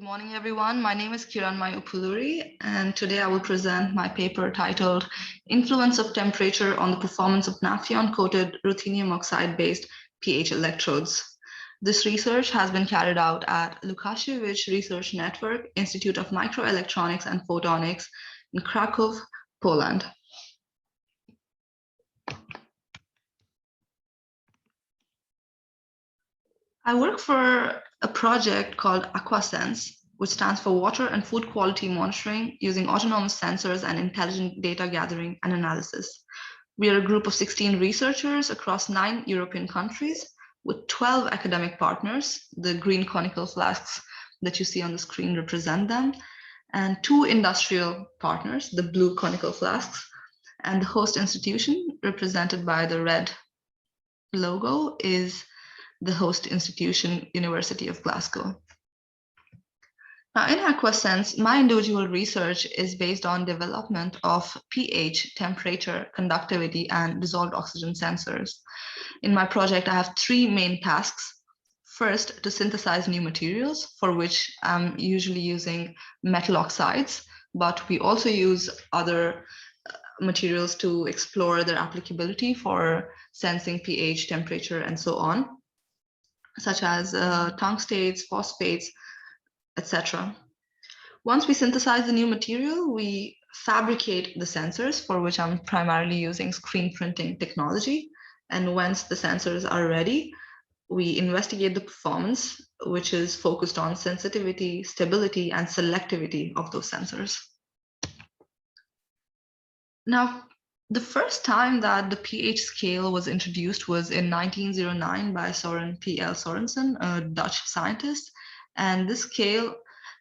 Good morning, everyone. My name is Kiranmai Uppuluri, and today I will present my paper titled Influence of Temperature on the Performance of Nafion-coated ruthenium oxide-based pH electrodes. This research has been carried out at Lukasiewicz Research Network, Institute of Microelectronics and Photonics in Krakow, Poland. I work for a project called Aquasense, which stands for Water and Food Quality Monitoring using autonomous sensors and intelligent data gathering and analysis. We are a group of 16 researchers across 9 European countries with 12 academic partners. The green conical flasks that you see on the screen represent them, and 2 industrial partners, the blue conical flasks, and the host institution, represented by the red logo, is the host institution, University of Glasgow. Now, in Aquasense, my individual research is based on development of pH, temperature, conductivity, and dissolved oxygen sensors. In my project, I have 3 main tasks. First, to synthesize new materials, for which I'm usually using metal oxides, but we also use other materials to explore their applicability for sensing pH, temperature, and so on, such as tungstates, phosphates, etc. Once we synthesize the new material, we fabricate the sensors, for which I'm primarily using screen printing technology. And once the sensors are ready, we investigate the performance, which is focused on sensitivity, stability, and selectivity of those sensors. Now, the first time that the pH scale was introduced was in 1909 by Søren P.L. Sørensen, a Dutch scientist. And this scale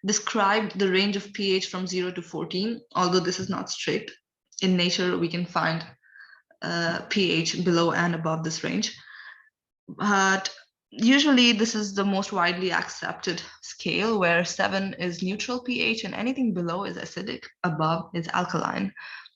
described the range of pH from 0 to 14, although this is not strict. In nature, we can find pH below and above this range. But usually, this is the most widely accepted scale, where 7 is neutral pH and anything below is acidic, above is alkaline.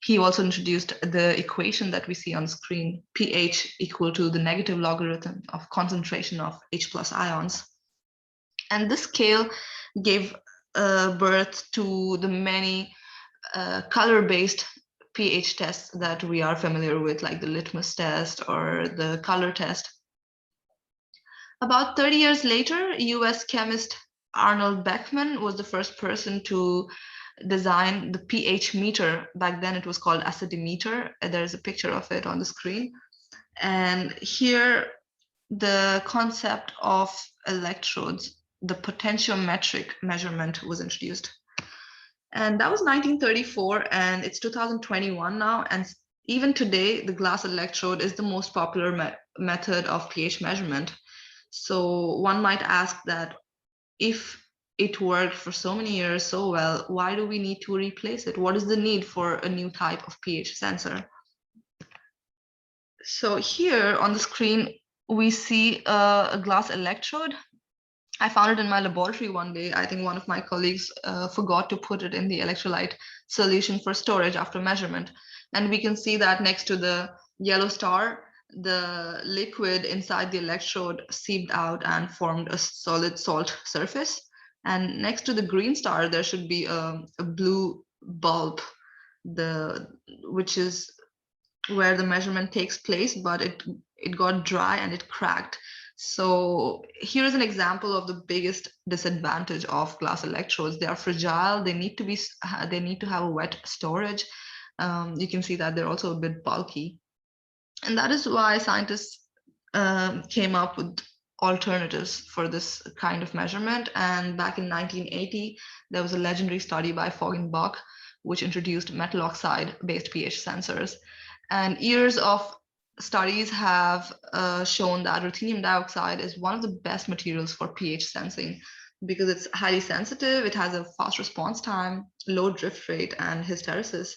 He also introduced the equation that we see on screen, pH equal to the negative logarithm of concentration of H+ ions. And this scale gave birth to the many color-based pH tests that we are familiar with, like the litmus test or the color test. About 30 years later, US chemist Arnold Beckman was the first person to design the pH meter. Back then it was called acidimeter. There's a picture of it on the screen. And here the concept of electrodes, the potentiometric measurement, was introduced. And that was 1934, and it's 2021 now. And even today, the glass electrode is the most popular method of pH measurement. So one might ask that if it worked for so many years so well, why do we need to replace it? What is the need for a new type of pH sensor? So here on the screen, we see a glass electrode. I found it in my laboratory one day. I think one of my colleagues forgot to put it in the electrolyte solution for storage after measurement. And we can see that next to the yellow star, the liquid inside the electrode seeped out and formed a solid salt surface. And next to the green star, there should be a blue bulb, which is where the measurement takes place, but it got dry and it cracked. So here is an example of the biggest disadvantage of glass electrodes. They are fragile. They need to have a wet storage. You can see that they're also a bit bulky. And that is why scientists came up with alternatives for this kind of measurement. And back in 1980, there was a legendary study by Foggenbach, which introduced metal oxide-based pH sensors. And years of studies have shown that ruthenium dioxide is one of the best materials for pH sensing because it's highly sensitive, it has a fast response time, low drift rate, and hysteresis.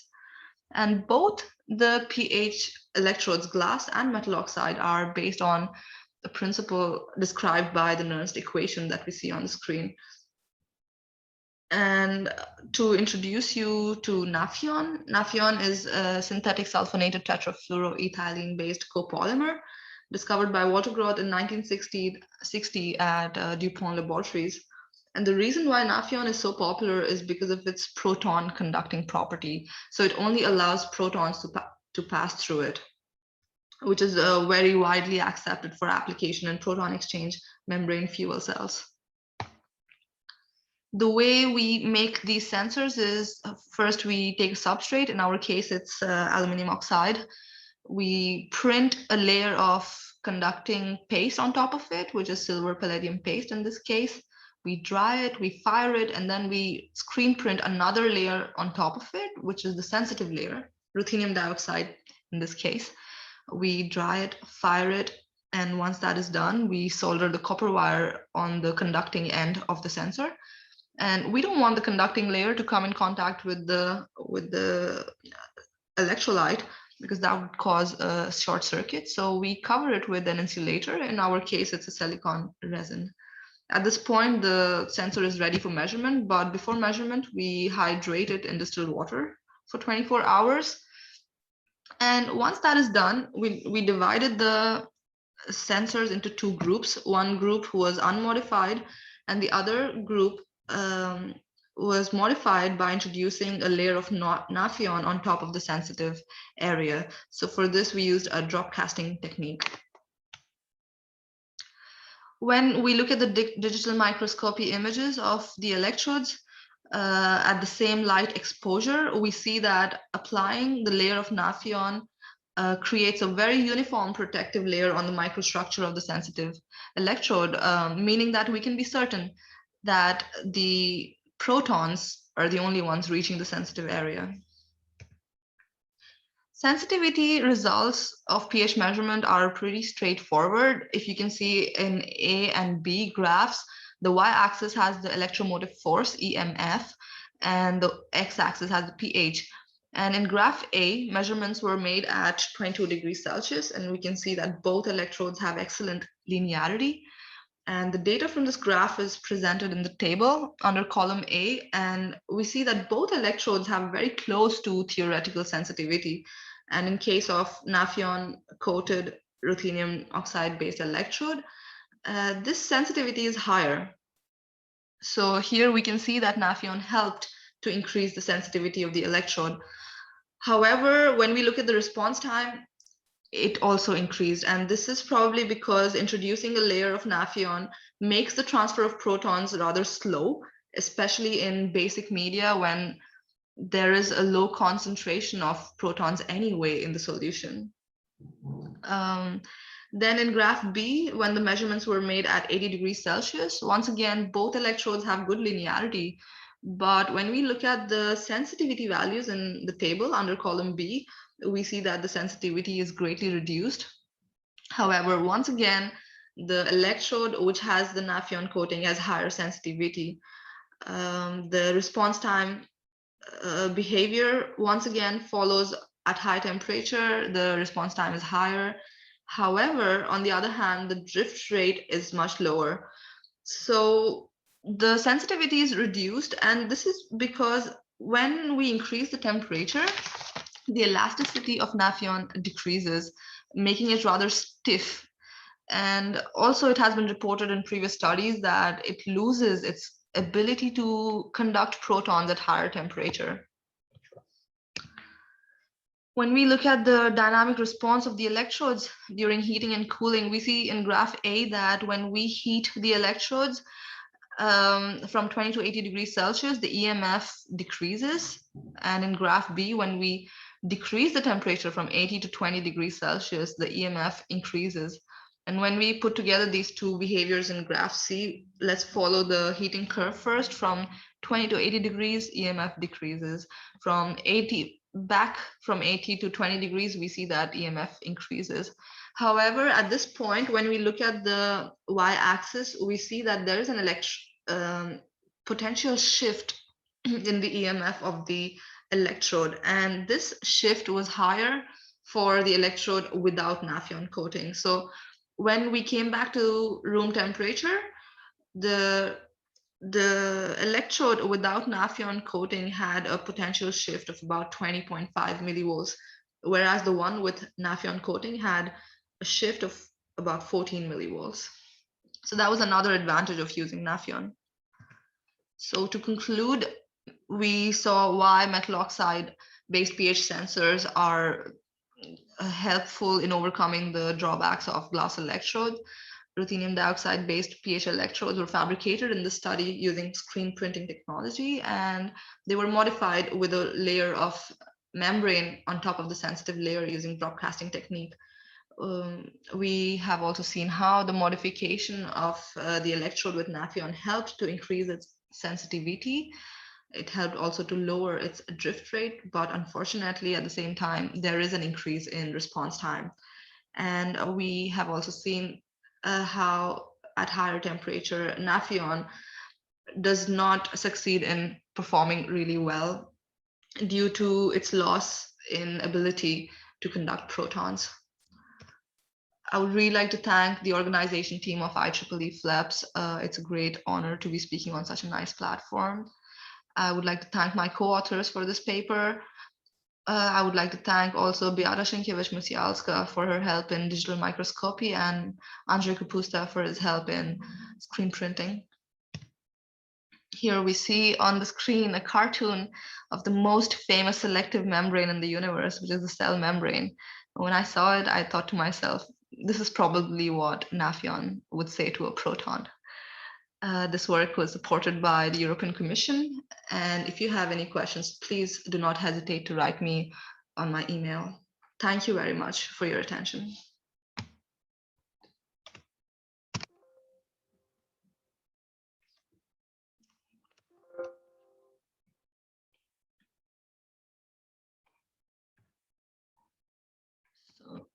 And both the pH electrodes, glass and metal oxide, are based on the principle described by the Nernst equation that we see on the screen. And to introduce you to Nafion, Nafion is a synthetic sulfonated tetrafluoroethylene-based copolymer discovered by Walter Groth in 1960 at DuPont Laboratories. And the reason why Nafion is so popular is because of its proton conducting property. So it only allows protons to pass through it, which is very widely accepted for application in proton exchange membrane fuel cells. The way we make these sensors is first we take a substrate. In our case, it's aluminum oxide. We print a layer of conducting paste on top of it, which is silver palladium paste in this case. We dry it, we fire it, and then we screen print another layer on top of it, which is the sensitive layer, ruthenium dioxide in this case. We dry it, fire it, and once that is done, we solder the copper wire on the conducting end of the sensor. And we don't want the conducting layer to come in contact with the electrolyte, because that would cause a short circuit. So we cover it with an insulator. In our case, it's a silicon resin. At this point, the sensor is ready for measurement, but before measurement, we hydrate it in distilled water for 24 hours. And once that is done, we divided the sensors into two groups. One group was unmodified, and the other group was modified by introducing a layer of Nafion on top of the sensitive area. So for this, we used a drop casting technique. When we look at the digital microscopy images of the electrodes at the same light exposure, we see that applying the layer of Nafion creates a very uniform protective layer on the microstructure of the sensitive electrode, meaning that we can be certain that the protons are the only ones reaching the sensitive area. Sensitivity results of pH measurement are pretty straightforward. If you can see in A and B graphs, the y-axis has the electromotive force, EMF, and the x-axis has the pH. And in graph A, measurements were made at 22 degrees Celsius, and we can see that both electrodes have excellent linearity. And the data from this graph is presented in the table under column A, and we see that both electrodes have very close to theoretical sensitivity. And in case of Nafion-coated ruthenium oxide-based electrode, this sensitivity is higher. So here we can see that Nafion helped to increase the sensitivity of the electrode. However, when we look at the response time, it also increased. And this is probably because introducing a layer of Nafion makes the transfer of protons rather slow, especially in basic media when there is a low concentration of protons anyway in the solution. Then in graph B, when the measurements were made at 80 degrees Celsius, once again, both electrodes have good linearity. But when we look at the sensitivity values in the table under column B, we see that the sensitivity is greatly reduced. However, once again, the electrode which has the Nafion coating has higher sensitivity. The response time behavior once again follows at high temperature, the response time is higher. However, on the other hand, the drift rate is much lower. So the sensitivity is reduced, and this is because when we increase the temperature, the elasticity of Nafion decreases, making it rather stiff. And also it has been reported in previous studies that it loses its ability to conduct protons at higher temperature. When we look at the dynamic response of the electrodes during heating and cooling, we see in graph A that when we heat the electrodes from 20 to 80 degrees Celsius, the EMF decreases. And in graph B, when we decrease the temperature from 80 to 20 degrees Celsius, the EMF increases. And when we put together these two behaviors in graph C, let's follow the heating curve first. From 20 to 80 degrees, EMF decreases. From 80 to 20 degrees, we see that EMF increases. However, at this point, when we look at the y-axis, we see that there is an potential shift in the EMF of the electrode. And this shift was higher for the electrode without Nafion coating. So when we came back to room temperature, the electrode without Nafion coating had a potential shift of about 20.5 millivolts, whereas the one with Nafion coating had a shift of about 14 millivolts. So that was another advantage of using Nafion. So to conclude, we saw why metal oxide-based pH sensors are helpful in overcoming the drawbacks of glass electrodes. Ruthenium dioxide-based pH electrodes were fabricated in this study using screen printing technology, and they were modified with a layer of membrane on top of the sensitive layer using drop casting technique. We have also seen how the modification of the electrode with Nafion helped to increase its sensitivity. It helped also to lower its drift rate, but unfortunately, at the same time, there is an increase in response time. And we have also seen how at higher temperature, Nafion does not succeed in performing really well due to its loss in ability to conduct protons. I would really like to thank the organization team of IEEE FLEPS. It's a great honor to be speaking on such a nice platform. I would like to thank my co-authors for this paper. I would like to thank also Beata Sienkiewicz-Musialska for her help in digital microscopy and Andrzej Kapusta for his help in screen printing. Here we see on the screen a cartoon of the most famous selective membrane in the universe, which is the cell membrane. When I saw it, I thought to myself, this is probably what Nafion would say to a proton. This work was supported by the European Commission. And if you have any questions, please do not hesitate to write me on my email. Thank you very much for your attention. So,